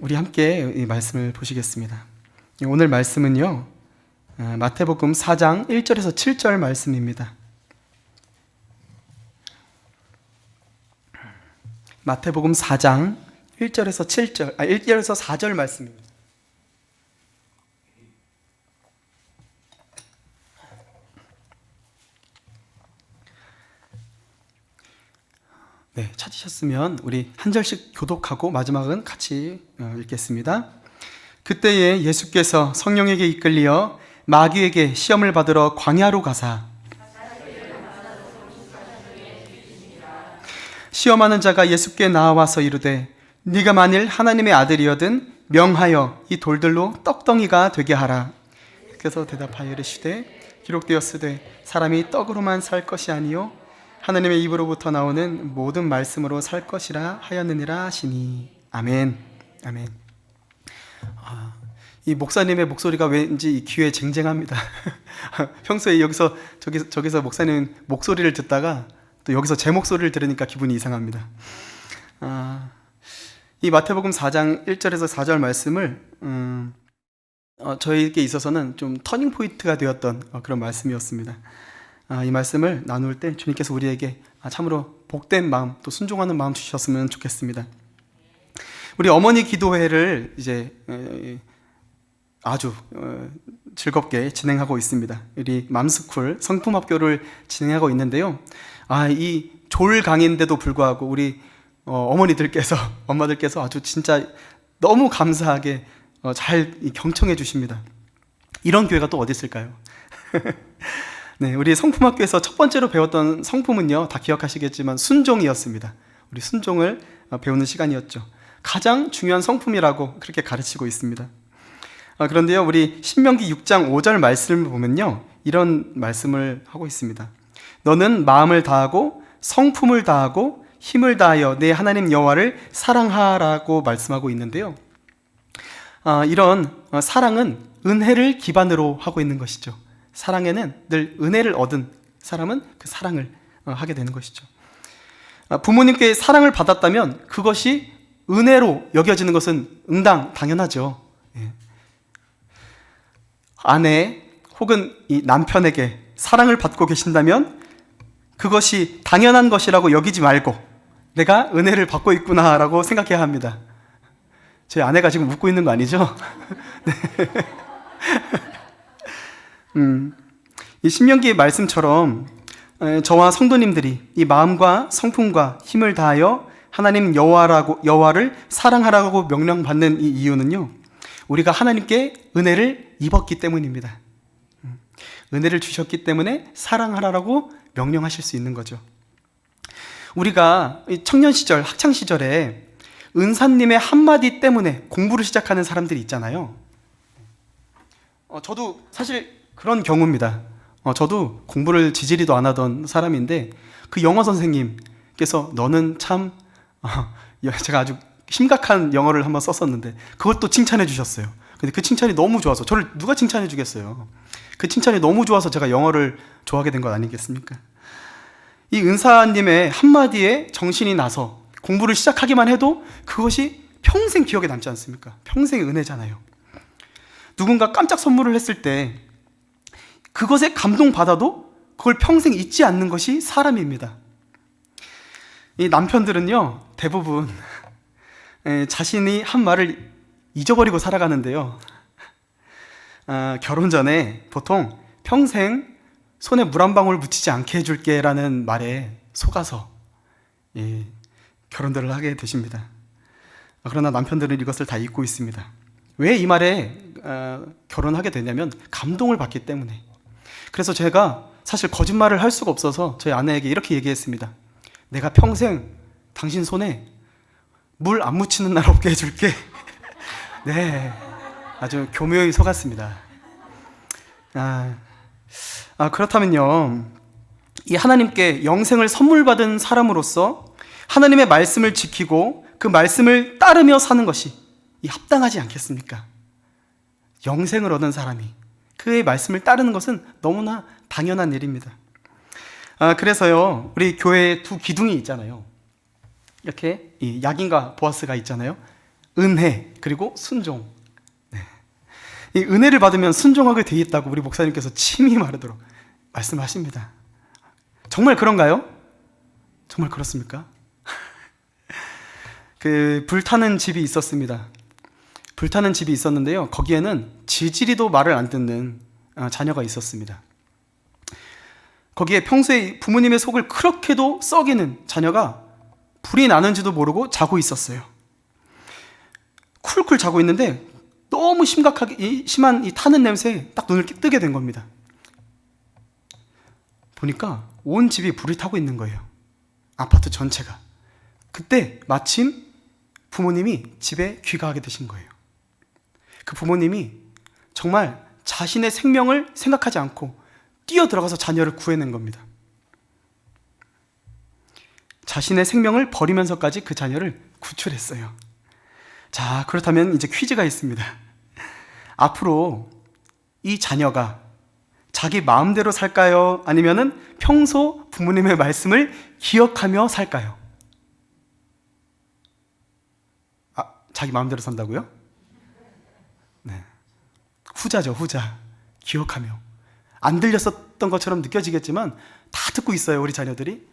우리 함께 이 말씀을 보시겠습니다. 오늘 말씀은요, 마태복음 4장 1절에서 7절 말씀입니다. 마태복음 4장 1절에서 4절 말씀입니다. 네, 찾으셨으면 우리 한 절씩 교독하고 마지막은 같이 읽겠습니다. 그때에 예수께서 성령에게 이끌리어 마귀에게 시험을 받으러 광야로 가사 시험하는 자가 예수께 나와서 이르되 네가 만일 하나님의 아들이거든 명하여 이 돌들로 떡덩이가 되게 하라. 그래서 대답하여 이르시되 기록되었으되 사람이 떡으로만 살 것이 아니요 하나님의 입으로부터 나오는 모든 말씀으로 살 것이라 하였느니라 하시니. 아멘. 아멘. 이 목사님의 목소리가 왠지 이 귀에 쟁쟁합니다. 평소에 여기서 저기서 목사님 목소리를 듣다가 또 여기서 제 목소리를 들으니까 기분이 이상합니다. 이 마태복음 4장 1절에서 4절 말씀을 저에게 있어서는 좀 터닝 포인트가 되었던 그런 말씀이었습니다. 이 말씀을 나눌 때 주님께서 우리에게 참으로 복된 마음, 또 순종하는 마음 주셨으면 좋겠습니다. 우리 어머니 기도회를 이제 아주 즐겁게 진행하고 있습니다. 우리 맘스쿨 성품학교를 진행하고 있는데요. 이 졸강인데도 불구하고 우리 엄마들께서 아주 진짜 너무 감사하게 잘 경청해 주십니다. 이런 교회가 또 어디 있을까요? 네, 우리 성품학교에서 첫 번째로 배웠던 성품은요, 다 기억하시겠지만 순종이었습니다. 우리 순종을 배우는 시간이었죠. 가장 중요한 성품이라고 그렇게 가르치고 있습니다. 그런데요, 우리 신명기 6장 5절 말씀을 보면요, 이런 말씀을 하고 있습니다. 너는 마음을 다하고 성품을 다하고 힘을 다하여 내 하나님 여호와를 사랑하라고 말씀하고 있는데요. 이런 사랑은 은혜를 기반으로 하고 있는 것이죠. 사랑에는 늘 은혜를 얻은 사람은 그 사랑을 하게 되는 것이죠. 부모님께 사랑을 받았다면 그것이 은혜로 여겨지는 것은 당연하죠. 아내 혹은 이 남편에게 사랑을 받고 계신다면 그것이 당연한 것이라고 여기지 말고 내가 은혜를 받고 있구나라고 생각해야 합니다. 제 아내가 지금 웃고 있는 거 아니죠? 네. 이 신명기의 말씀처럼 저와 성도님들이 이 마음과 성품과 힘을 다하여 하나님 여호와를 사랑하라고 명령받는 이 이유는요, 우리가 하나님께 은혜를 입었기 때문입니다. 은혜를 주셨기 때문에 사랑하라고 명령하실 수 있는 거죠. 우리가 청년 시절, 학창 시절에 은사님의 한마디 때문에 공부를 시작하는 사람들이 있잖아요. 저도 사실 그런 경우입니다. 저도 공부를 지지리도 안 하던 사람인데 그 영어 선생님께서 너는 참 제가 아주 심각한 영어를 한번 썼었는데 그걸 또 칭찬해 주셨어요. 근데 그 칭찬이 너무 좋아서, 저를 누가 칭찬해 주겠어요. 그 칭찬이 너무 좋아서 제가 영어를 좋아하게 된 것 아니겠습니까? 이 은사님의 한마디에 정신이 나서 공부를 시작하기만 해도 그것이 평생 기억에 남지 않습니까? 평생의 은혜잖아요. 누군가 깜짝 선물을 했을 때 그것에 감동받아도 그걸 평생 잊지 않는 것이 사람입니다. 이 남편들은요, 대부분 자신이 한 말을 잊어버리고 살아가는데요. 결혼 전에 보통 평생 손에 물 한 방울 묻히지 않게 해줄게 라는 말에 속아서 결혼들을 하게 되십니다. 그러나 남편들은 이것을 다 잊고 있습니다. 왜 이 말에 결혼하게 되냐면 감동을 받기 때문에. 그래서 제가 사실 거짓말을 할 수가 없어서 저희 아내에게 이렇게 얘기했습니다. 내가 평생 당신 손에 물 안 묻히는 날 없게 해줄게. 네, 아주 교묘히 속았습니다. 그렇다면요, 이 하나님께 영생을 선물 받은 사람으로서 하나님의 말씀을 지키고 그 말씀을 따르며 사는 것이 합당하지 않겠습니까? 영생을 얻은 사람이 그의 말씀을 따르는 것은 너무나 당연한 일입니다. 그래서요, 우리 교회에 두 기둥이 있잖아요. 이렇게 이 야긴과 보아스가 있잖아요. 은혜, 그리고 순종. 네. 이 은혜를 받으면 순종하게 돼 있다고 우리 목사님께서 침이 마르도록 말씀하십니다. 정말 그런가요? 정말 그렇습니까? 불타는 집이 있었습니다. 불타는 집이 있었는데요, 거기에는 지지리도 말을 안 듣는 자녀가 있었습니다. 거기에 평소에 부모님의 속을 그렇게도 썩이는 자녀가 불이 나는지도 모르고 자고 있었어요. 쿨쿨 자고 있는데 너무 심한 이 타는 냄새에 딱 눈을 뜨게 된 겁니다. 보니까 온 집이 불이 타고 있는 거예요. 아파트 전체가. 그때 마침 부모님이 집에 귀가하게 되신 거예요. 그 부모님이 정말 자신의 생명을 생각하지 않고 뛰어들어가서 자녀를 구해낸 겁니다. 자신의 생명을 버리면서까지 그 자녀를 구출했어요. 자, 그렇다면 이제 퀴즈가 있습니다. 앞으로 이 자녀가 자기 마음대로 살까요? 아니면은 평소 부모님의 말씀을 기억하며 살까요? 자기 마음대로 산다고요? 네. 후자죠, 후자. 기억하며. 안 들렸었던 것처럼 느껴지겠지만 다 듣고 있어요, 우리 자녀들이.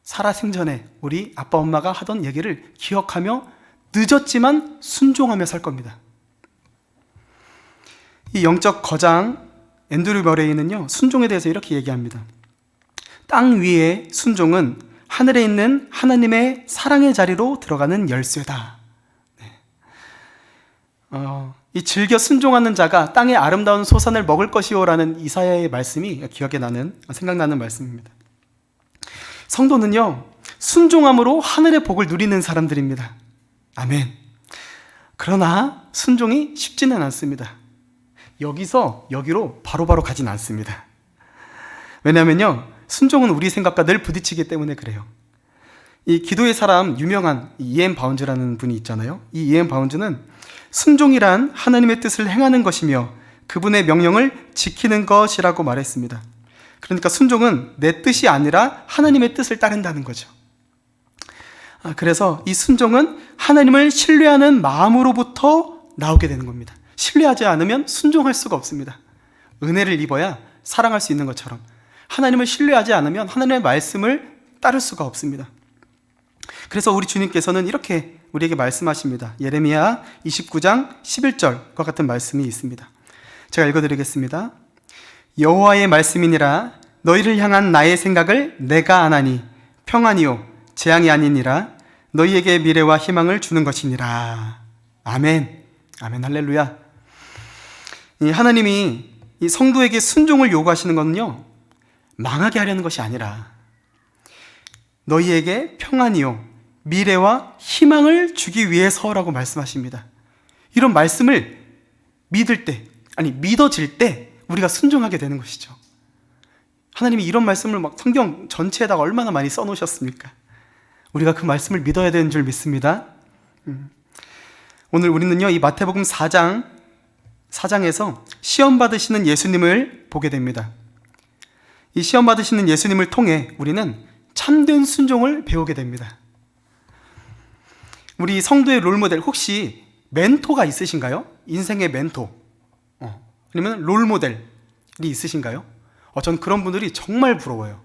살아생전에 우리 아빠 엄마가 하던 얘기를 기억하며 늦었지만 순종하며 살 겁니다. 이 영적 거장 앤드류 머레이는요, 순종에 대해서 이렇게 얘기합니다. 땅 위의 순종은 하늘에 있는 하나님의 사랑의 자리로 들어가는 열쇠다. 네. 이 즐겨 순종하는 자가 땅의 아름다운 소산을 먹을 것이요라는 이사야의 말씀이 생각나는 말씀입니다. 성도는요, 순종함으로 하늘의 복을 누리는 사람들입니다. 아멘. 그러나 순종이 쉽지는 않습니다. 여기서 여기로 바로바로 가진 않습니다. 왜냐하면요, 순종은 우리 생각과 늘 부딪히기 때문에 그래요. 이 기도의 사람 유명한 E.M. 바운즈라는 분이 있잖아요. 이 E.M. 바운즈는 순종이란 하나님의 뜻을 행하는 것이며 그분의 명령을 지키는 것이라고 말했습니다. 그러니까 순종은 내 뜻이 아니라 하나님의 뜻을 따른다는 거죠. 그래서 이 순종은 하나님을 신뢰하는 마음으로부터 나오게 되는 겁니다. 신뢰하지 않으면 순종할 수가 없습니다. 은혜를 입어야 사랑할 수 있는 것처럼 하나님을 신뢰하지 않으면 하나님의 말씀을 따를 수가 없습니다. 그래서 우리 주님께서는 이렇게 우리에게 말씀하십니다. 예레미야 29장 11절과 같은 말씀이 있습니다. 제가 읽어드리겠습니다. 여호와의 말씀이니라 너희를 향한 나의 생각을 내가 아나니 평안이요 재앙이 아니니라 너희에게 미래와 희망을 주는 것이니라. 아멘. 아멘. 할렐루야. 하나님이 이 성도에게 순종을 요구하시는 것은요, 망하게 하려는 것이 아니라 너희에게 평안이요 미래와 희망을 주기 위해서라고 말씀하십니다. 이런 말씀을 믿어질 때 우리가 순종하게 되는 것이죠. 하나님이 이런 말씀을 성경 전체에다가 얼마나 많이 써놓으셨습니까? 우리가 그 말씀을 믿어야 되는 줄 믿습니다. 오늘 우리는요, 이 마태복음 4장에서 시험 받으시는 예수님을 보게 됩니다. 이 시험 받으시는 예수님을 통해 우리는 참된 순종을 배우게 됩니다. 우리 성도의 롤모델, 혹시 멘토가 있으신가요? 인생의 멘토, 아니면 롤모델이 있으신가요? 전 그런 분들이 정말 부러워요.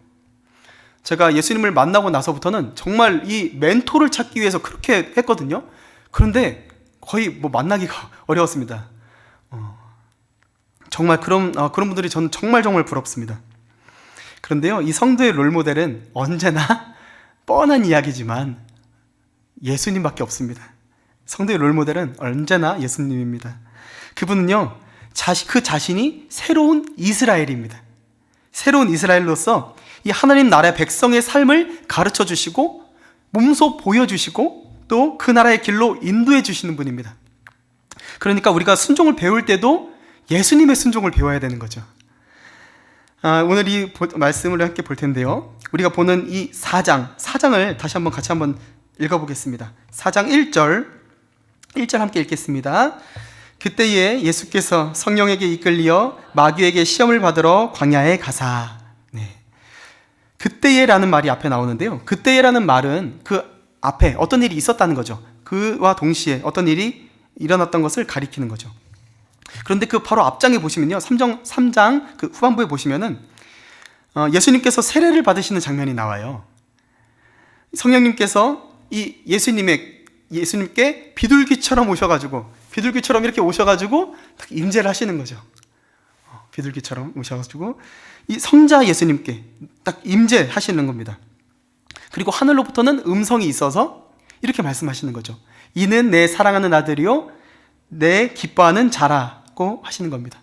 제가 예수님을 만나고 나서부터는 정말 이 멘토를 찾기 위해서 그렇게 했거든요. 그런데 거의 만나기가 어려웠습니다. 정말 그런 분들이 저는 정말 부럽습니다. 그런데요, 이 성도의 롤모델은 언제나 뻔한 이야기지만 예수님밖에 없습니다. 성도의 롤모델은 언제나 예수님입니다. 그분은요, 그 자신이 새로운 이스라엘입니다. 새로운 이스라엘로서 이 하나님 나라의 백성의 삶을 가르쳐 주시고 몸소 보여주시고 또 그 나라의 길로 인도해 주시는 분입니다. 그러니까 우리가 순종을 배울 때도 예수님의 순종을 배워야 되는 거죠. 오늘 이 말씀을 함께 볼 텐데요, 우리가 보는 이 4장을 다시 같이 한번 읽어보겠습니다. 4장 1절 함께 읽겠습니다. 그때에 예수께서 성령에게 이끌리어 마귀에게 시험을 받으러 광야에 가사. 네. 그때에라는 말이 앞에 나오는데요, 그때에라는 말은 그 앞에 어떤 일이 있었다는 거죠. 그와 동시에 어떤 일이 일어났던 것을 가리키는 거죠. 그런데 그 바로 앞장에 보시면요, 3장 그 후반부에 보시면은 예수님께서 세례를 받으시는 장면이 나와요. 성령님께서 이 예수님께 비둘기처럼 이렇게 오셔가지고 딱 임재를 하시는 거죠. 비둘기처럼 오셔가지고 이 성자 예수님께 딱 임재하시는 겁니다. 그리고 하늘로부터는 음성이 있어서 이렇게 말씀하시는 거죠. 이는 내 사랑하는 아들이요 내 기뻐하는 자라고 하시는 겁니다.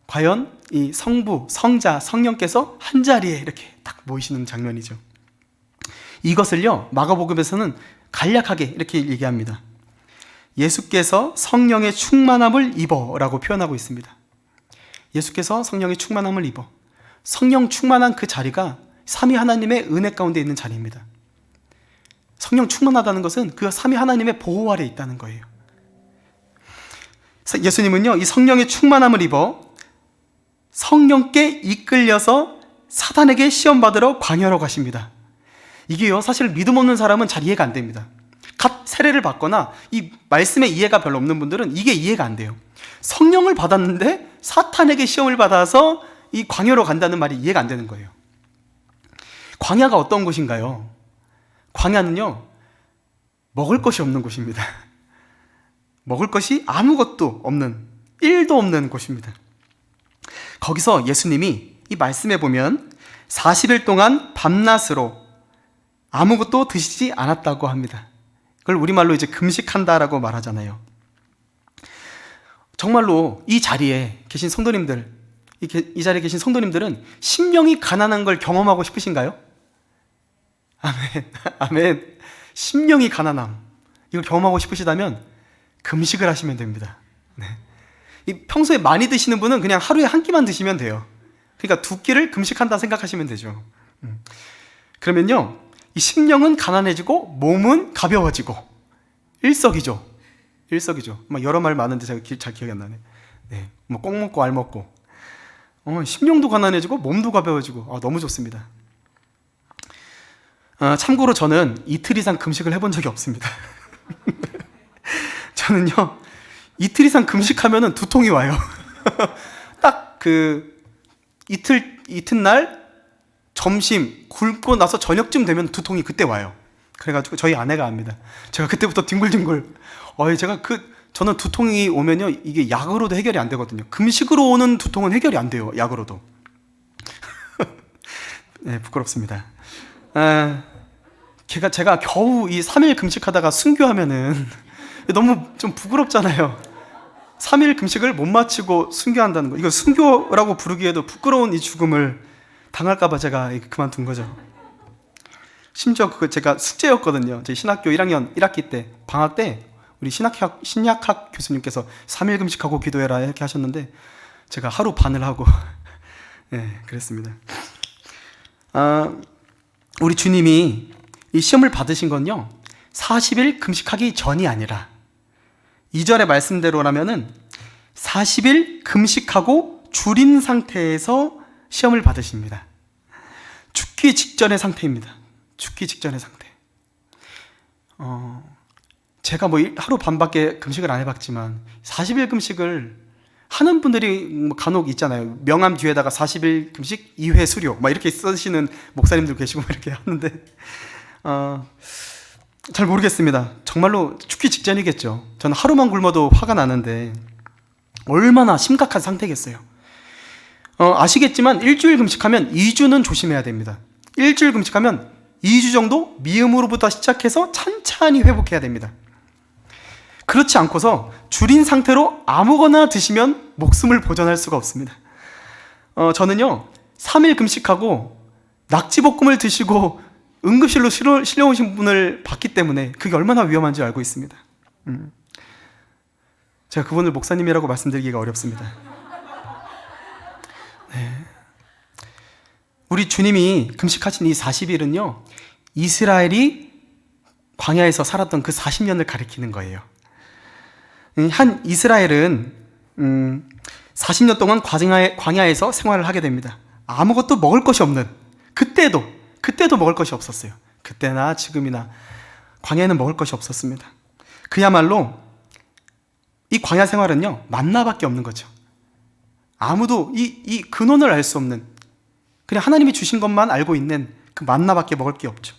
과연 이 성부, 성자, 성령께서 한 자리에 이렇게 딱 모이시는 장면이죠. 이것을요, 마가복음에서는 간략하게 이렇게 얘기합니다. 예수께서 성령의 충만함을 입어라고 표현하고 있습니다. 예수께서 성령의 충만함을 입어. 성령 충만한 그 자리가 삼위 하나님의 은혜 가운데 있는 자리입니다. 성령 충만하다는 것은 그 삼위 하나님의 보호 아래 있다는 거예요. 예수님은요, 이 성령의 충만함을 입어 성령께 이끌려서 사단에게 시험받으러 광야로 가십니다. 이게요, 사실 믿음 없는 사람은 잘 이해가 안 됩니다. 갓 세례를 받거나 이 말씀에 이해가 별로 없는 분들은 이게 이해가 안 돼요. 성령을 받았는데 사탄에게 시험을 받아서 이 광야로 간다는 말이 이해가 안 되는 거예요. 광야가 어떤 곳인가요? 광야는요, 먹을 것이 없는 곳입니다. 먹을 것이 아무것도 없는, 1도 없는 곳입니다. 거기서 예수님이 이 말씀에 보면 40일 동안 밤낮으로 아무것도 드시지 않았다고 합니다. 그걸 우리말로 이제 금식한다라고 말하잖아요. 정말로 이 자리에 계신 성도님들, 이 자리에 계신 성도님들은 심령이 가난한 걸 경험하고 싶으신가요? 아멘, 아멘. 심령이 가난함, 이걸 경험하고 싶으시다면 금식을 하시면 됩니다. 네. 이 평소에 많이 드시는 분은 그냥 하루에 한 끼만 드시면 돼요. 그러니까 2끼를 금식한다 생각하시면 되죠. 그러면요, 이 심령은 가난해지고 몸은 가벼워지고 일석이조. 막 여러 말 많은데 제가 잘 기억이 안 나네. 네, 뭐 꼭 먹고 알 먹고. 심령도 가난해지고 몸도 가벼워지고 너무 좋습니다. 참고로 저는 이틀 이상 금식을 해본 적이 없습니다. 저는요, 이틀 이상 금식하면은 두통이 와요. 딱 그 이튿날 점심 굶고 나서 저녁쯤 되면 두통이 그때 와요. 그래가지고 저희 아내가 압니다. 제가 그때부터 뒹굴뒹굴. 저는 두통이 오면요, 이게 약으로도 해결이 안 되거든요. 금식으로 오는 두통은 해결이 안 돼요, 약으로도. 네, 부끄럽습니다. 제가 겨우 이 3일 금식하다가 순교하면은 너무 좀 부끄럽잖아요. 3일 금식을 못 마치고 순교한다는 거. 이거 순교라고 부르기에도 부끄러운 이 죽음을 당할까봐 제가 그만둔 거죠. 심지어 그거 제가 숙제였거든요. 제 신학교 1학년 1학기 때, 방학 때 우리 신약학 교수님께서 3일 금식하고 기도해라 이렇게 하셨는데 제가 하루 반을 하고 네, 그랬습니다. 우리 주님이 이 시험을 받으신 건요, 40일 금식하기 전이 아니라 2절의 말씀대로라면은 40일 금식하고 줄인 상태에서 시험을 받으십니다. 죽기 직전의 상태입니다. 죽기 직전의 상태. 제가 뭐 하루 반밖에 금식을 안 해봤지만 40일 금식을 하는 분들이 간혹 있잖아요. 명함 뒤에다가 40일 금식 2회 수료 막 이렇게 쓰시는 목사님들 계시고 이렇게 하는데 잘 모르겠습니다. 정말로 죽기 직전이겠죠. 저는 하루만 굶어도 화가 나는데 얼마나 심각한 상태겠어요. 아시겠지만 일주일 금식하면 2주는 조심해야 됩니다. 일주일 금식하면 2주 정도 미음으로부터 시작해서 찬찬히 회복해야 됩니다. 그렇지 않고서 줄인 상태로 아무거나 드시면 목숨을 보존할 수가 없습니다. 저는요, 3일 금식하고 낙지볶음을 드시고 응급실로 실려오신 분을 봤기 때문에 그게 얼마나 위험한지 알고 있습니다. 제가 그분을 목사님이라고 말씀드리기가 어렵습니다. 네. 우리 주님이 금식하신 이 40일은요, 이스라엘이 광야에서 살았던 그 40년을 가리키는 거예요. 한 이스라엘은 40년 동안 광야에서 생활을 하게 됩니다. 아무것도 먹을 것이 없는, 그때도 먹을 것이 없었어요. 그때나 지금이나 광야에는 먹을 것이 없었습니다. 그야말로 이 광야 생활은요, 만나밖에 없는 거죠. 아무도 이 근원을 알 수 없는, 그냥 하나님이 주신 것만 알고 있는 그 만나밖에 먹을 게 없죠.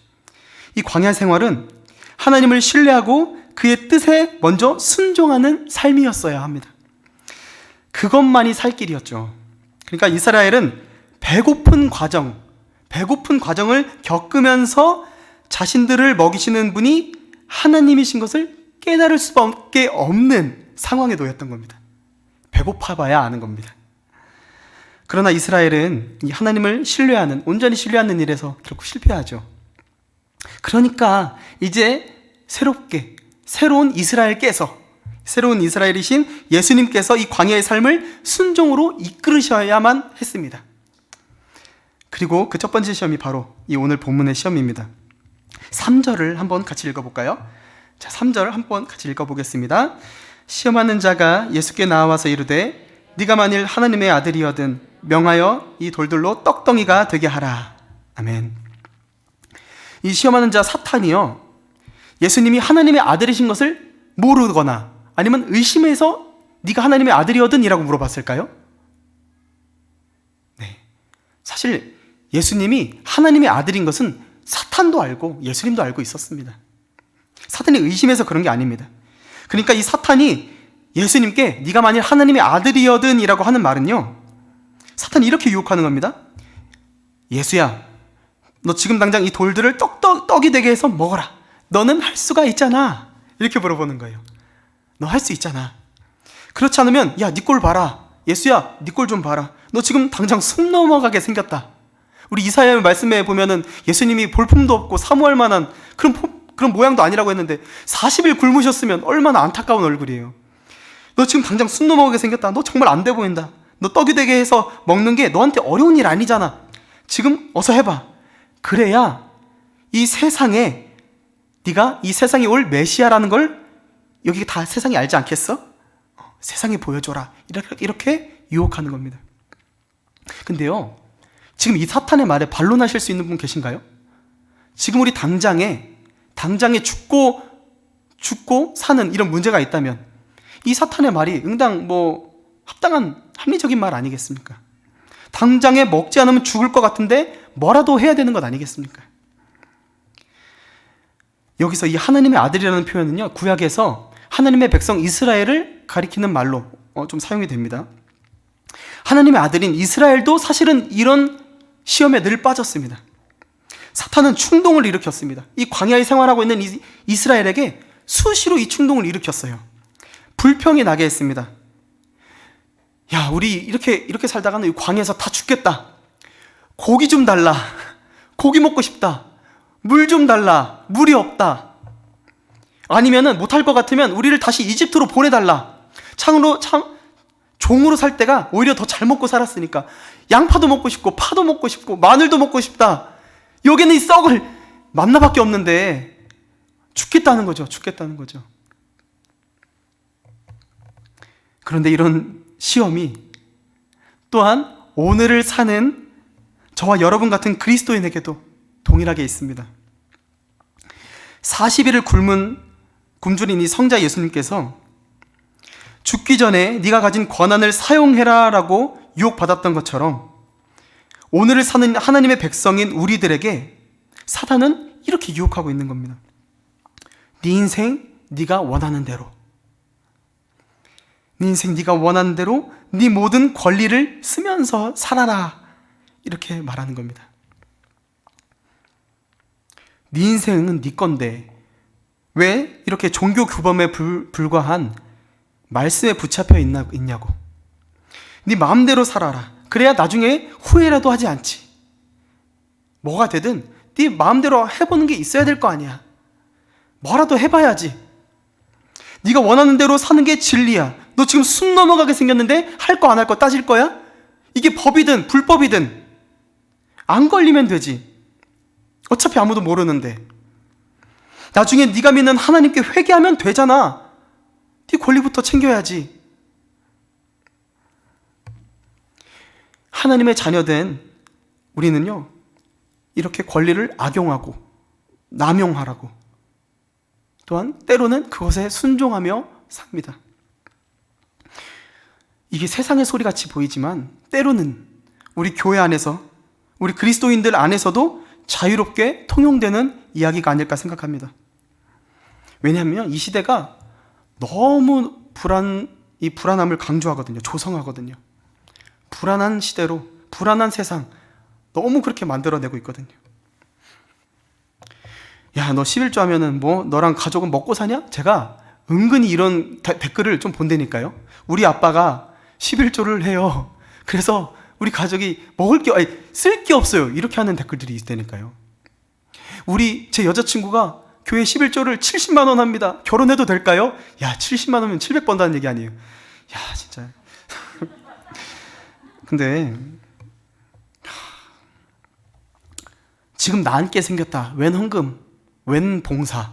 이 광야 생활은 하나님을 신뢰하고 그의 뜻에 먼저 순종하는 삶이었어야 합니다. 그것만이 살 길이었죠. 그러니까 이스라엘은 배고픈 과정을 겪으면서 자신들을 먹이시는 분이 하나님이신 것을 깨달을 수밖에 없는 상황에 놓였던 겁니다. 배고파 봐야 아는 겁니다. 그러나 이스라엘은 이 하나님을 온전히 신뢰하는 일에서 결국 실패하죠. 그러니까 이제 새로운 이스라엘이신 예수님께서 이 광야의 삶을 순종으로 이끌으셔야만 했습니다. 그리고 그 첫 번째 시험이 바로 이 오늘 본문의 시험입니다. 3절을 한번 같이 읽어볼까요? 자, 3절 한번 같이 읽어보겠습니다. 시험하는 자가 예수께 나와서 이르되 네가 만일 하나님의 아들이거든 명하여 이 돌들로 떡덩이가 되게 하라. 아멘. 이 시험하는 자 사탄이요, 예수님이 하나님의 아들이신 것을 모르거나 아니면 의심해서 네가 하나님의 아들이거든 이라고 물어봤을까요? 네. 사실 예수님이 하나님의 아들인 것은 사탄도 알고 예수님도 알고 있었습니다. 사탄이 의심해서 그런 게 아닙니다. 그러니까 이 사탄이 예수님께 네가 만일 하나님의 아들이거든 이라고 하는 말은요, 사탄이 이렇게 유혹하는 겁니다. 예수야, 너 지금 당장 이 돌들을 떡이 되게 해서 먹어라. 너는 할 수가 있잖아. 이렇게 물어보는 거예요. 너 할 수 있잖아. 그렇지 않으면 야, 네 꼴 봐라. 예수야, 네 꼴 좀 봐라. 너 지금 당장 숨 넘어가게 생겼다. 우리 이사야 말씀에 보면은 예수님이 볼품도 없고 사모할 만한 그런 모양도 아니라고 했는데 40일 굶으셨으면 얼마나 안타까운 얼굴이에요. 너 지금 당장 숨 넘어가게 생겼다. 너 정말 안 돼 보인다. 너 떡이 되게 해서 먹는 게 너한테 어려운 일 아니잖아. 지금 어서 해봐. 그래야 이 세상에 네가 이 세상에 올 메시아라는 걸 여기 다 세상이 알지 않겠어? 세상에 보여줘라. 이렇게 유혹하는 겁니다. 근데요, 지금 이 사탄의 말에 반론하실 수 있는 분 계신가요? 지금 우리 당장에 죽고 사는 이런 문제가 있다면 이 사탄의 말이 응당 합당한 합리적인 말 아니겠습니까? 당장에 먹지 않으면 죽을 것 같은데 뭐라도 해야 되는 것 아니겠습니까? 여기서 이 하나님의 아들이라는 표현은요, 구약에서 하나님의 백성 이스라엘을 가리키는 말로 좀 사용이 됩니다. 하나님의 아들인 이스라엘도 사실은 이런 시험에 늘 빠졌습니다. 사탄은 충동을 일으켰습니다. 이 광야에 생활하고 있는 이스라엘에게 수시로 이 충동을 일으켰어요. 불평이 나게 했습니다. 야, 우리 이렇게 살다가는 이 광야에서 다 죽겠다. 고기 좀 달라. 고기 먹고 싶다. 물 좀 달라. 물이 없다. 아니면은 못할 것 같으면 우리를 다시 이집트로 보내달라. 종으로 살 때가 오히려 더 잘 먹고 살았으니까 양파도 먹고 싶고 파도 먹고 싶고 마늘도 먹고 싶다. 여기는 이 썩을 만나밖에 없는데 죽겠다는 거죠. 그런데 이런 시험이 또한 오늘을 사는 저와 여러분 같은 그리스도인에게도 동일하게 있습니다. 40일을 굶주린 이 성자 예수님께서 죽기 전에 네가 가진 권한을 사용해라 라고 유혹받았던 것처럼 오늘을 사는 하나님의 백성인 우리들에게 사탄은 이렇게 유혹하고 있는 겁니다. 네 인생 네가 원하는 대로, 네 모든 권리를 쓰면서 살아라, 이렇게 말하는 겁니다. 네 인생은 네 건데 왜 이렇게 종교 규범에 불과한 말씀에 붙잡혀 있냐고. 네 마음대로 살아라. 그래야 나중에 후회라도 하지 않지. 뭐가 되든 네 마음대로 해보는 게 있어야 될 거 아니야. 뭐라도 해봐야지. 네가 원하는 대로 사는 게 진리야. 너 지금 숨 넘어가게 생겼는데 할 거 안 할 거 따질 거야? 이게 법이든 불법이든 안 걸리면 되지. 어차피 아무도 모르는데. 나중에 네가 믿는 하나님께 회개하면 되잖아. 네 권리부터 챙겨야지. 하나님의 자녀된 우리는요, 이렇게 권리를 악용하고 남용하라고 또한 때로는 그것에 순종하며 삽니다. 이게 세상의 소리 같이 보이지만 때로는 우리 교회 안에서, 우리 그리스도인들 안에서도 자유롭게 통용되는 이야기가 아닐까 생각합니다. 왜냐하면 이 시대가 너무 이 불안함을 강조하거든요. 조성하거든요. 불안한 시대로, 불안한 세상 너무 그렇게 만들어내고 있거든요. 야, 너 11조 하면은 뭐 너랑 가족은 먹고 사냐? 제가 은근히 이런 댓글을 좀 본다니까요. 우리 아빠가 11조를 해요. 그래서 우리 가족이 쓸 게 없어요. 이렇게 하는 댓글들이 있다니까요. 제 여자친구가 교회 11조를 70만 원 합니다. 결혼해도 될까요? 야, 70만 원이면 700 번다는 얘기 아니에요. 야, 진짜. 근데 지금 나앉게 생겼다. 웬 헌금, 웬 봉사.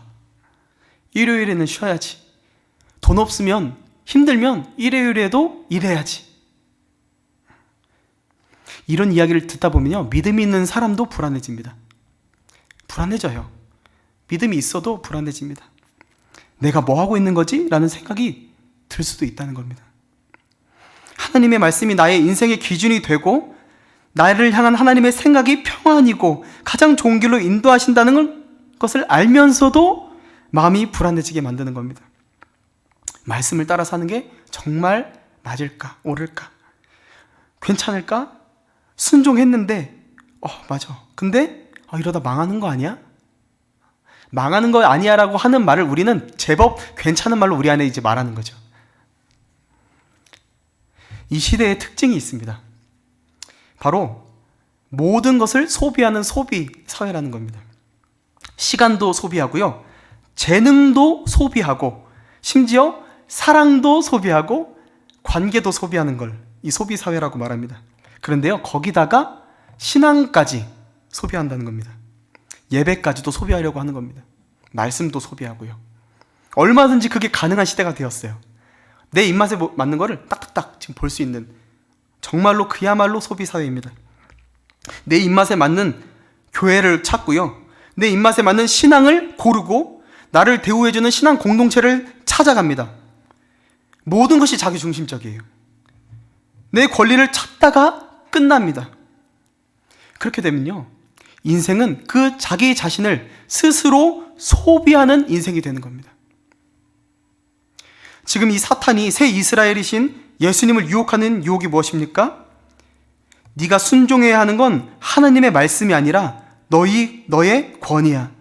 일요일에는 쉬어야지. 돈 없으면, 힘들면 일요일에도 일해야지. 이런 이야기를 듣다 보면요, 믿음이 있는 사람도 불안해집니다. 불안해져요. 믿음이 있어도 불안해집니다. 내가 뭐 하고 있는 거지? 라는 생각이 들 수도 있다는 겁니다. 하나님의 말씀이 나의 인생의 기준이 되고 나를 향한 하나님의 생각이 평안이고 가장 좋은 길로 인도하신다는 것을 알면서도 마음이 불안해지게 만드는 겁니다. 말씀을 따라 사는 게 정말 맞을까? 옳을까? 괜찮을까? 순종했는데 맞아. 근데 이러다 망하는 거 아니야? 망하는 거 아니야 라고 하는 말을 우리는 제법 괜찮은 말로 우리 안에 이제 말하는 거죠. 이 시대의 특징이 있습니다. 바로 모든 것을 소비하는 소비 사회라는 겁니다. 시간도 소비하고요, 재능도 소비하고, 심지어 사랑도 소비하고 관계도 소비하는 걸 이 소비 사회라고 말합니다. 그런데요, 거기다가 신앙까지 소비한다는 겁니다. 예배까지도 소비하려고 하는 겁니다. 말씀도 소비하고요. 얼마든지 그게 가능한 시대가 되었어요. 내 입맛에 맞는 거를 딱딱딱 지금 볼 수 있는, 정말로 그야말로 소비 사회입니다. 내 입맛에 맞는 교회를 찾고요, 내 입맛에 맞는 신앙을 고르고 나를 대우해주는 신앙 공동체를 찾아갑니다. 모든 것이 자기중심적이에요. 내 권리를 찾다가 끝납니다. 그렇게 되면요, 인생은 그 자기 자신을 스스로 소비하는 인생이 되는 겁니다. 지금 이 사탄이 새 이스라엘이신 예수님을 유혹하는 유혹이 무엇입니까? 네가 순종해야 하는 건 하나님의 말씀이 아니라 너의 권위야.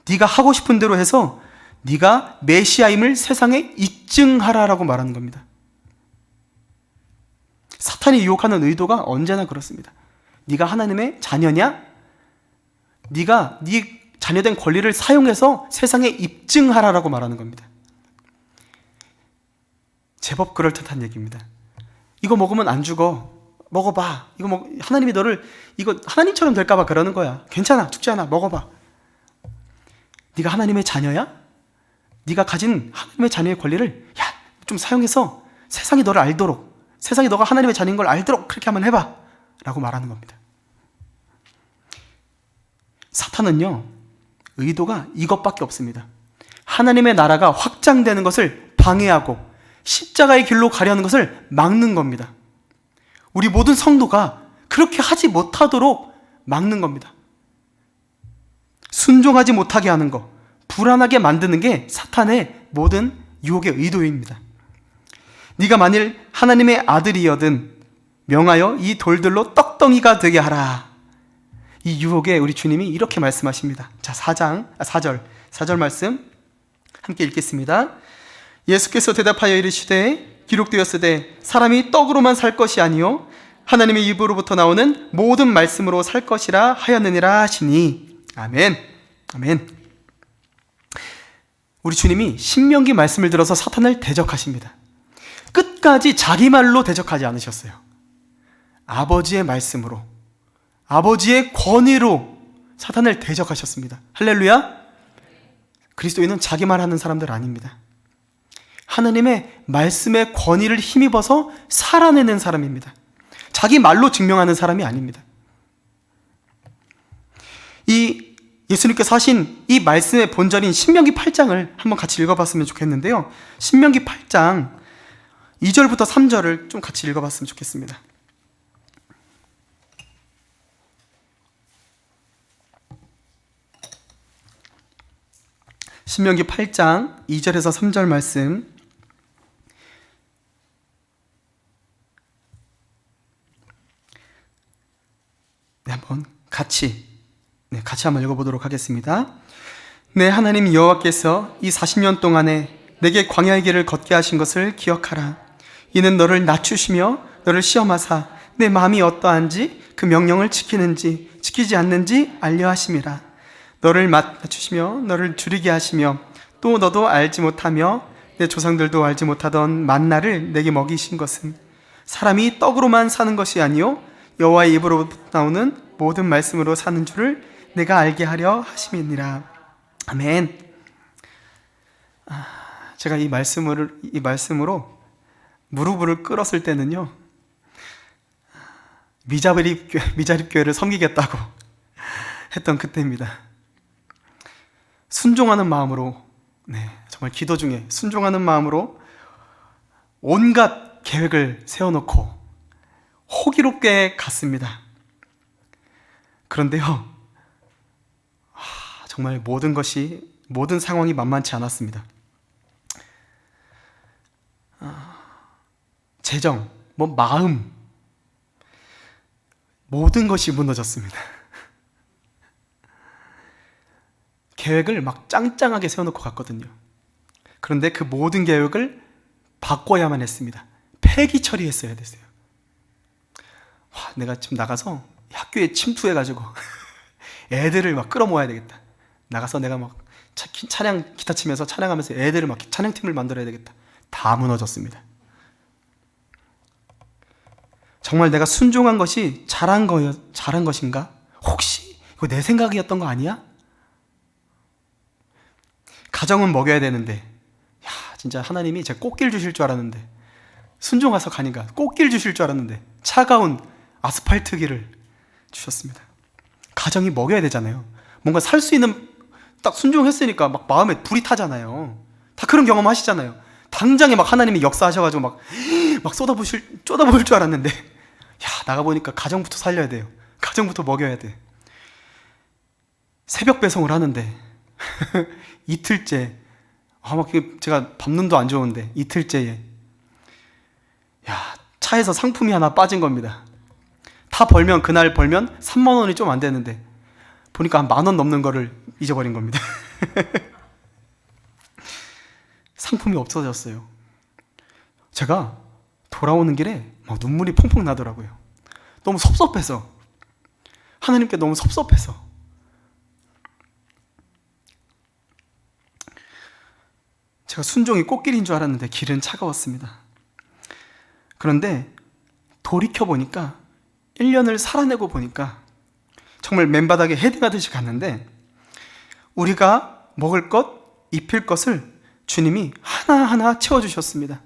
네가 하고 싶은 대로 해서 네가 메시아임을 세상에 입증하라라고 말하는 겁니다. 사탄이 유혹하는 의도가 언제나 그렇습니다. 네가 하나님의 자녀냐? 네가 네 자녀된 권리를 사용해서 세상에 입증하라라고 말하는 겁니다. 제법 그럴듯한 얘기입니다. 이거 먹으면 안 죽어. 먹어봐. 하나님이 너를 이거 하나님처럼 될까봐 그러는 거야. 괜찮아. 죽지 않아. 먹어봐. 네가 하나님의 자녀야? 네가 가진 하나님의 자녀의 권리를 좀 사용해서 세상이 너를 알도록, 세상이 너가 하나님의 자녀인 걸 알도록 그렇게 한번 해봐 라고 말하는 겁니다. 사탄은요, 의도가 이것밖에 없습니다. 하나님의 나라가 확장되는 것을 방해하고 십자가의 길로 가려는 것을 막는 겁니다. 우리 모든 성도가 그렇게 하지 못하도록 막는 겁니다. 순종하지 못하게 하는 것, 불안하게 만드는 게 사탄의 모든 유혹의 의도입니다. 네가 만일 하나님의 아들이여든 명하여 이 돌들로 떡덩이가 되게 하라. 이 유혹에 우리 주님이 이렇게 말씀하십니다. 자, 4절 말씀 함께 읽겠습니다. 예수께서 대답하여 이르시되 기록되었으되 사람이 떡으로만 살 것이 아니요 하나님의 입으로부터 나오는 모든 말씀으로 살 것이라 하였느니라 하시니. 아멘. 아멘. 우리 주님이 신명기 말씀을 들어서 사탄을 대적하십니다. 끝까지 자기 말로 대적하지 않으셨어요. 아버지의 말씀으로, 아버지의 권위로 사탄을 대적하셨습니다. 할렐루야. 그리스도인은 자기 말하는 사람들 아닙니다. 하나님의 말씀의 권위를 힘입어서 살아내는 사람입니다. 자기 말로 증명하는 사람이 아닙니다. 이 예수님께서 하신 이 말씀의 본절인 신명기 8장을 한번 같이 읽어봤으면 좋겠는데요. 신명기 8장 2절부터 3절을 좀 같이 읽어봤으면 좋겠습니다. 신명기 8장 2절에서 3절 말씀, 한번 같이 한번 읽어보도록 하겠습니다. 내 하나님 여호와께서 이 40년 동안에 내게 광야의 길을 걷게 하신 것을 기억하라. 이는 너를 낮추시며 너를 시험하사 내 마음이 어떠한지 그 명령을 지키는지 지키지 않는지 알려 하심이라. 너를 낮추시며 너를 줄이게 하시며 또 너도 알지 못하며 내 조상들도 알지 못하던 만나를 내게 먹이신 것은 사람이 떡으로만 사는 것이 아니요 여호와의 입으로부터 나오는 모든 말씀으로 사는 줄을 내가 알게 하려 하심이니라. 아멘. 제가 이 말씀으로 무릎을 꿇었을 때는요, 미자립 교회를 섬기겠다고 했던 그때입니다. 순종하는 마음으로, 정말 기도 중에 순종하는 마음으로 온갖 계획을 세워놓고 호기롭게 갔습니다. 그런데요, 정말 모든 상황이 만만치 않았습니다. 재정, 마음, 모든 것이 무너졌습니다. 계획을 막 짱짱하게 세워놓고 갔거든요. 그런데 그 모든 계획을 바꿔야만 했습니다. 폐기 처리했어야 됐어요. 내가 지금 나가서 학교에 침투해가지고 애들을 막 끌어모아야 되겠다. 나가서 내가 막 찬양 기타 치면서 찬양하면서 애들을 막 찬양팀을 만들어야 되겠다. 다 무너졌습니다. 정말 내가 순종한 것이 잘한 것인가? 혹시 이거 내 생각이었던 거 아니야? 가정은 먹여야 되는데, 진짜 하나님이 제 꽃길 주실 줄 알았는데, 순종해서 가니까 꽃길 주실 줄 알았는데 차가운 아스팔트 길을 주셨습니다. 가정이 먹여야 되잖아요. 뭔가 살 수 있는, 딱 순종했으니까 막 마음에 불이 타잖아요. 다 그런 경험 하시잖아요. 당장에 막 하나님이 역사하셔가지고 막 쏟아부을 줄 알았는데, 나가보니까 가정부터 살려야 돼요. 가정부터 먹여야 돼. 새벽 배송을 하는데 이틀째, 제가 밥눈도 안 좋은데 이틀째에 차에서 상품이 하나 빠진 겁니다. 그날 벌면 3만 원이 좀 안 되는데 보니까 한 10,000원 넘는 거를 잊어버린 겁니다. 상품이 없어졌어요. 제가 돌아오는 길에 막 눈물이 펑펑 나더라고요. 너무 섭섭해서, 하나님께 너무 섭섭해서. 제가 순종이 꽃길인 줄 알았는데 길은 차가웠습니다. 그런데 돌이켜보니까 1년을 살아내고 보니까 정말 맨바닥에 헤딩하듯이 갔는데, 우리가 먹을 것, 입힐 것을 주님이 하나하나 채워주셨습니다.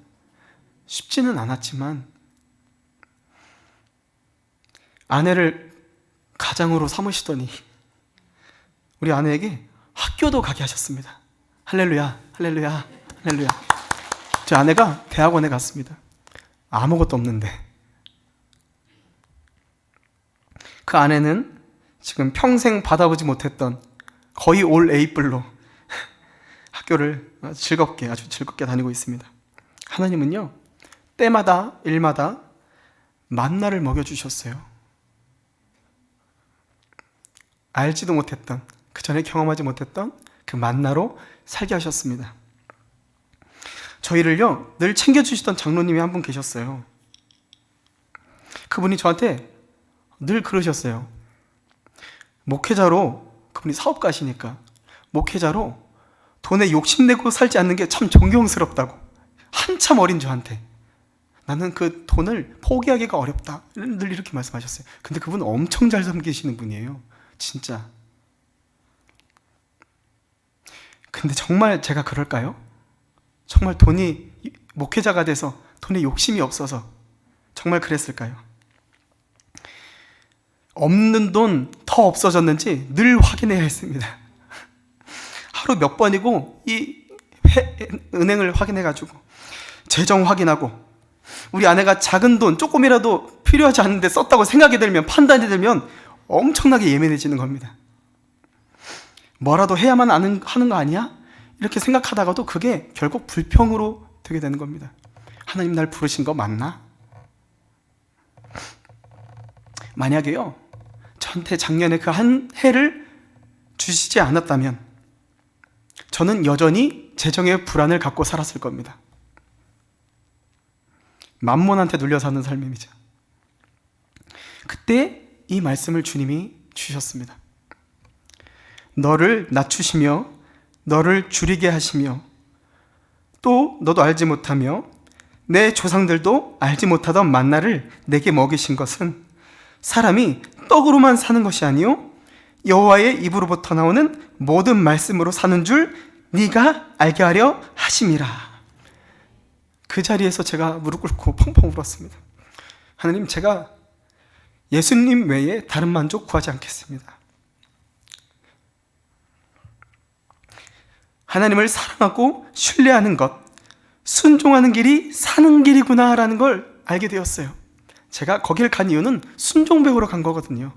쉽지는 않았지만 아내를 가장으로 삼으시더니 우리 아내에게 학교도 가게 하셨습니다. 할렐루야, 할렐루야, 할렐루야. 제 아내가 대학원에 갔습니다. 아무것도 없는데. 그 아내는 지금 평생 받아보지 못했던 거의 올 A뿔로 학교를 아주 즐겁게 다니고 있습니다. 하나님은요, 때마다 일마다 만나를 먹여주셨어요. 알지도 못했던, 그 전에 경험하지 못했던 그 만나로 살게 하셨습니다. 저희를요 늘 챙겨주시던 장로님이 한 분 계셨어요. 그분이 저한테 늘 그러셨어요. 목회자로, 그분이 사업가시니까 목회자로 돈에 욕심내고 살지 않는 게 참 존경스럽다고, 한참 어린 저한테 나는 그 돈을 포기하기가 어렵다 늘 이렇게 말씀하셨어요. 근데 그분은 엄청 잘 섬기시는 분이에요, 진짜. 근데 정말 제가 그럴까요? 정말 목회자가 돼서 돈에 욕심이 없어서 정말 그랬을까요? 없는 돈 더 더 없어졌는지 늘 확인해야 했습니다. 하루 몇 번이고 은행을 확인해가지고 재정 확인하고, 우리 아내가 작은 돈 조금이라도 필요하지 않은데 썼다고 생각이 들면, 판단이 들면 엄청나게 예민해지는 겁니다. 뭐라도 해야만 하는 거 아니야? 이렇게 생각하다가도 그게 결국 불평으로 되게 되는 겁니다. 하나님 날 부르신 거 맞나? 만약에요, 저한테 작년에 그 한 해를 주시지 않았다면 저는 여전히 재정의 불안을 갖고 살았을 겁니다. 만몬한테 눌려 사는 삶이죠. 그때 이 말씀을 주님이 주셨습니다. 너를 낮추시며 너를 줄이게 하시며, 또 너도 알지 못하며 내 조상들도 알지 못하던 만나를 내게 먹이신 것은 사람이 떡으로만 사는 것이 아니요 여호와의 입으로부터 나오는 모든 말씀으로 사는 줄 네가 알게 하려 하심이라. 그 자리에서 제가 무릎 꿇고 펑펑 울었습니다. 하나님, 제가 예수님 외에 다른 만족 구하지 않겠습니다. 하나님을 사랑하고 신뢰하는 것, 순종하는 길이 사는 길이구나 라는 걸 알게 되었어요. 제가 거길 간 이유는 순종 배우러 간 거거든요.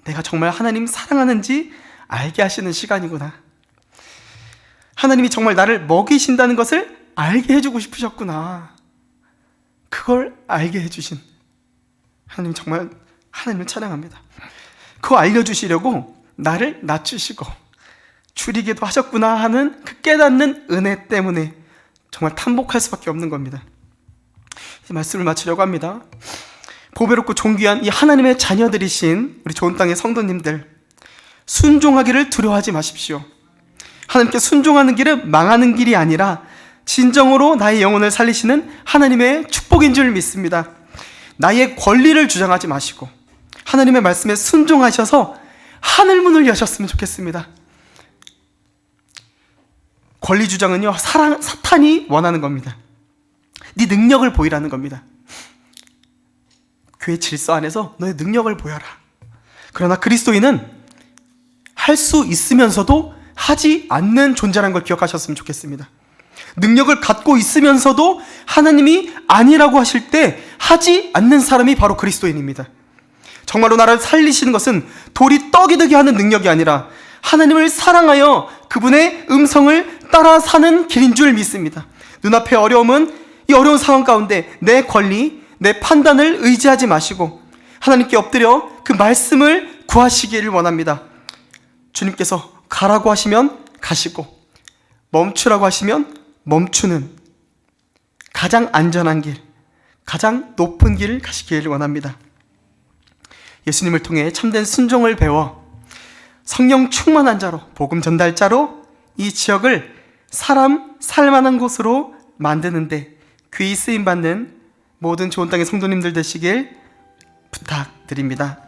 내가 정말 하나님 사랑하는지 알게 하시는 시간이구나. 하나님이 정말 나를 먹이신다는 것을 알게 해주고 싶으셨구나. 그걸 알게 해주신 하나님, 정말 하나님을 찬양합니다. 그거 알려주시려고 나를 낮추시고 줄이게도 하셨구나 하는 그 깨닫는 은혜 때문에 정말 탐복할 수밖에 없는 겁니다. 이 말씀을 마치려고 합니다. 보배롭고 존귀한 이 하나님의 자녀들이신 우리 좋은 땅의 성도님들, 순종하기를 두려워하지 마십시오. 하나님께 순종하는 길은 망하는 길이 아니라 진정으로 나의 영혼을 살리시는 하나님의 축복인 줄 믿습니다. 나의 권리를 주장하지 마시고 하나님의 말씀에 순종하셔서 하늘문을 여셨으면 좋겠습니다. 권리 주장은요, 사탄이 원하는 겁니다. 네 능력을 보이라는 겁니다. 교회 질서 안에서 너의 능력을 보여라. 그러나 그리스도인은 할 수 있으면서도 하지 않는 존재라는 걸 기억하셨으면 좋겠습니다. 능력을 갖고 있으면서도 하나님이 아니라고 하실 때 하지 않는 사람이 바로 그리스도인입니다. 정말로 나를 살리시는 것은 돌이 떡이 되게 하는 능력이 아니라 하나님을 사랑하여 그분의 음성을 따라 사는 길인 줄 믿습니다. 눈앞의 어려움은 이 어려운 상황 가운데 내 권리, 내 판단을 의지하지 마시고 하나님께 엎드려 그 말씀을 구하시기를 원합니다. 주님께서 가라고 하시면 가시고 멈추라고 하시면 멈추는 가장 안전한 길, 가장 높은 길을 가시기를 원합니다. 예수님을 통해 참된 순종을 배워 성령 충만한 자로, 복음 전달자로 이 지역을 사람 살만한 곳으로 만드는데 귀히 쓰임받는 모든 좋은 땅의 성도님들 되시길 부탁드립니다.